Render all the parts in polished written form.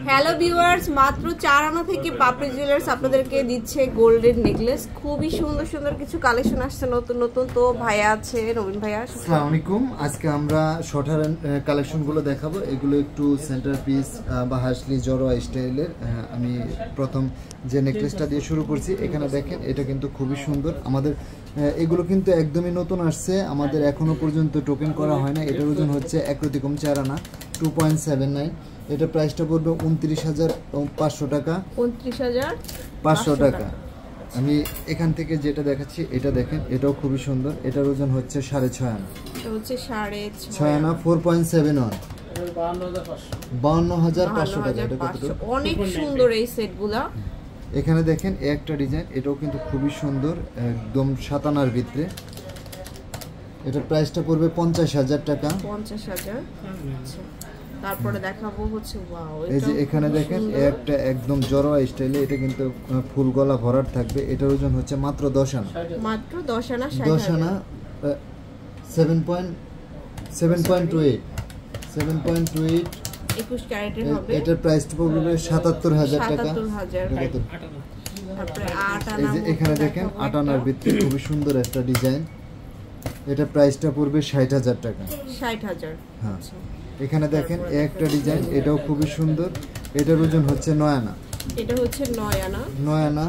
Hello viewers, মাত্র 4 আনা থেকে পাপড়ি জুয়েলার্স আপনাদেরকে দিচ্ছে গোল্ডেন নেকলেস। খুবই সুন্দর সুন্দর কিছু কালেকশন আসছে নতুন নতুন। তো ভাইয়া আছে, নবীন ভাইয়া। আসসালামু আলাইকুম। আজকে আমরা শর্টার কালেকশনগুলো দেখাবো। এগুলো একটু সেন্টার পিস বা হাসলি জড়োয়া স্টাইলের। আমি প্রথম যে নেকলেসটা দিয়ে শুরু করছি, এখানে দেখেন এটা কিন্তু খুবই সুন্দর। আমাদের এগুলো কিন্তু একদমই নতুন আসছে, আমাদের এখনো পর্যন্ত টোকেন করা হয় না। এটার ওজন হচ্ছে একরতিকম 4 আনা 2.79। এটা প্রাইসটা পড়বে 29,500 টাকা। 29,500 টাকা। আমি এখান থেকে যেটা দেখাচ্ছি এটা দেখেন, এটাও খুবই সুন্দর। এটার ওজন হচ্ছে 6.5 আনা। এটা হচ্ছে 6.5 আনা 4.71, 52,500 টাকা। এটা অনেক সুন্দর এই সেটগুলা। এখানে দেখেন একটা ডিজাইন, এটাও কিন্তু খুবই সুন্দর, একদম 7 আনার ভিতরে। এটার প্রাইসটা পড়বে 50,000 টাকা। 50,000। তারপরে দেখাবো হচ্ছে ওয়াও, এই যে এখানে দেখেন একটা একদম জড়োয়া স্টাইলে, এটা কিন্তু ফুল গলা ভরাট থাকবে। এটার ওজন হচ্ছে মাত্র 10 আনা। মাত্র 10 আনা 10 আনা 7.28 21 ক্যারেটের হবে। এটার প্রাইসটা পড়বে 77,000 টাকা। 77,000। তারপরে 8 আনা, এই যে এখানে দেখেন 8 আনার ভিতরে খুবই সুন্দর একটা ডিজাইন। এটা প্রাইসটা পড়বে 60,000 টাকা। 60,000। হ্যাঁ, এখানে দেখেন একটা ডিজাইন, এটাও খুবই সুন্দর। এটার ওজন হচ্ছে 9 আনা। এটা হচ্ছে 9 আনা।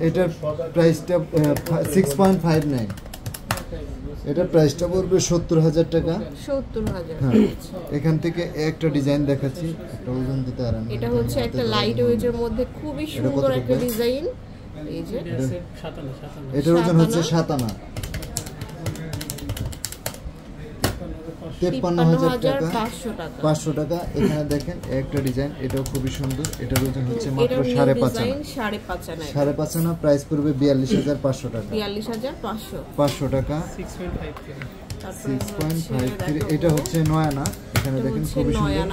এটার প্রাইসটা 6.59। এটার প্রাইসটা পড়বে 70,000 টাকা। 70,000। হ্যাঁ, এখান থেকে একটা ডিজাইন দেখাচ্ছি, এটা ওজন দিতে পারেন। এটা হচ্ছে একটা লাইট ওয়েটের মধ্যে খুবই সুন্দর একটা ডিজাইন। এই যে এটার ওজন হচ্ছে 7 আনা 53,500 টাকা। 500 টাকা। এখানে দেখেন একটা ডিজাইন, এটাও খুবই সুন্দর। এটার ওজন হচ্ছে মাত্র 5.5 আনা। 5.5 আনা প্রাইস পড়বে 42,500 টাকা। 500 টাকা। 6.53। এটা হচ্ছে 9 আনা। এখানে দেখেন খুবই সুন্দর,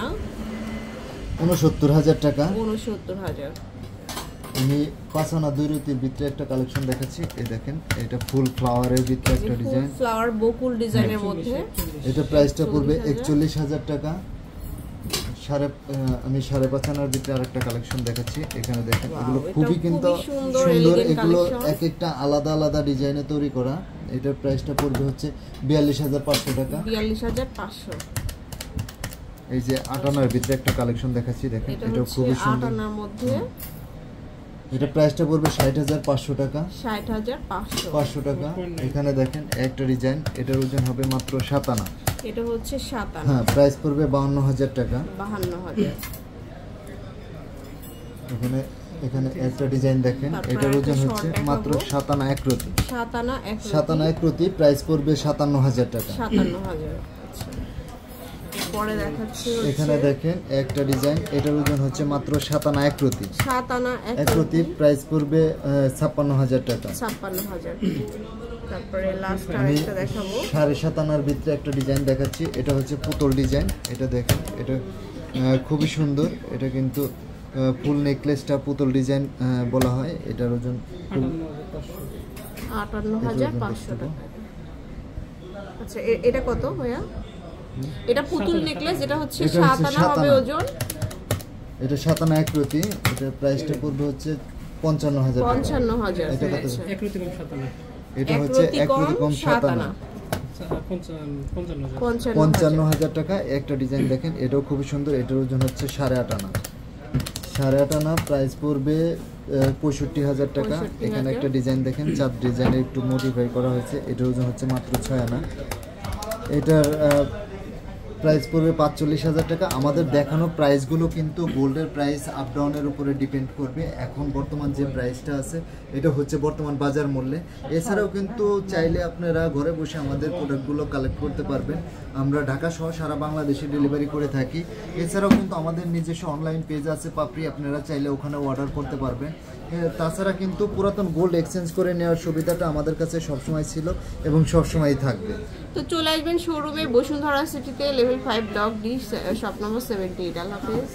69,000 টাকা। 69,000। আমি 5 আনা 2 রতির ভিতরে একটা কালেকশন দেখাচ্ছি। এই দেখেন, এটা ফুল ফ্লাওয়ারের ভিতরে একটা ডিজাইন, ফ্লাওয়ার বকুল ডিজাইনের মধ্যে। এটা প্রাইসটা পড়বে 41,000 টাকা। আমি 5.5 আনার ভিতরে আরেকটা কালেকশন দেখাচ্ছি। এখানে দেখেন, এগুলো খুবই কিন্তু সুন্দর। এগুলো এক একটা আলাদা আলাদা ডিজাইনে তৈরি করা। এটার প্রাইসটা পড়বে হচ্ছে 42,500 টাকা। 42,500। এই যে 8 আনার ভিতরে একটা কালেকশন দেখাচ্ছি, দেখেন এটাও খুবই সুন্দর। 8 আনার মধ্যে এটা প্রাইসটা পড়বে 60,500 টাকা। 60,500 টাকা। এখানে দেখেন একটা ডিজাইন, এটার ওজন হবে মাত্র 7 আনা। এটা হচ্ছে 7 আনা। হ্যাঁ, প্রাইস পড়বে 52,000 টাকা। 52,000। এখানে একটা ডিজাইন দেখেন, এটার ওজন হচ্ছে মাত্র 7 আনা 1 রতি। 7 আনা 1 রতি, প্রাইস পড়বে 57,000 টাকা। 57,000। পরে দেখাচ্ছি, এখানে দেখেন একটা ডিজাইন, এটার ওজন হচ্ছে মাত্র 7 আনা 1 রতি। 7 আনা 1 রতি, প্রাইস পড়বে 56,000 টাকা। 56,000। তারপরে লাস্ট আরেকটা দেখাবো, 7.5 আনার ভিতরে একটা ডিজাইন দেখাচ্ছি। এটা হচ্ছে পুতুল ডিজাইন। এটা দেখেন, এটা খুবই সুন্দর। এটা কিন্তু ফুল নেকলেসটা পুতুল ডিজাইন বলা হয়। এটার ওজন 58,500 টাকা। আচ্ছা, এটা কত ভাইয়া? এটা পুতুল নেকলেস, এটা হচ্ছে 7 আনা হবে ওজন। এটা 7 আনা 1 রতি। এটার প্রাইসটা পড়বে হচ্ছে 55,000 টাকা। 55,000। এটা কত? 1 রতি কম 7 আনা। এটা হচ্ছে 1 রতি কম 7 আনা। 55,000 টাকা। একটা ডিজাইন দেখেন, এটাও খুবই সুন্দর। এটার ওজন হচ্ছে 8.5 আনা। 8.5 আনা, প্রাইস পড়বে 65,000 টাকা। এখানে একটা ডিজাইন দেখেন, চাঁদ ডিজাইনে একটু মডিফাই করা হয়েছে। এটার ওজন হচ্ছে মাত্র 6 আনা। এটার প্রাইস পড়বে 45,000 টাকা। আমাদের দেখানো প্রাইসগুলো কিন্তু গোল্ডের প্রাইস আপ ডাউনের উপরে ডিপেন্ড করবে। এখন বর্তমান যে প্রাইসটা আছে, এটা হচ্ছে বর্তমান বাজার মূল্যে। এছাড়াও কিন্তু চাইলে আপনারা ঘরে বসে আমাদের প্রোডাক্টগুলো কালেক্ট করতে পারবেন। আমরা ঢাকা সহ সারা বাংলাদেশে ডেলিভারি করে থাকি। এছাড়াও কিন্তু আমাদের নিজস্ব অনলাইন পেজ আছে পাপড়ি, আপনারা চাইলে ওখানে অর্ডার করতে পারবেন। তাছাড়া কিন্তু পুরাতন গোল্ড এক্সচেঞ্জ করে নেওয়ার সুবিধাটা আমাদের কাছে সবসময় ছিল এবং সবসময়ই থাকবে। তো চলে আসবেন শোরুমে, বসুন্ধরা সিটিতে, level 5 block D, shop number 78। আল্লাহ হাফেজ।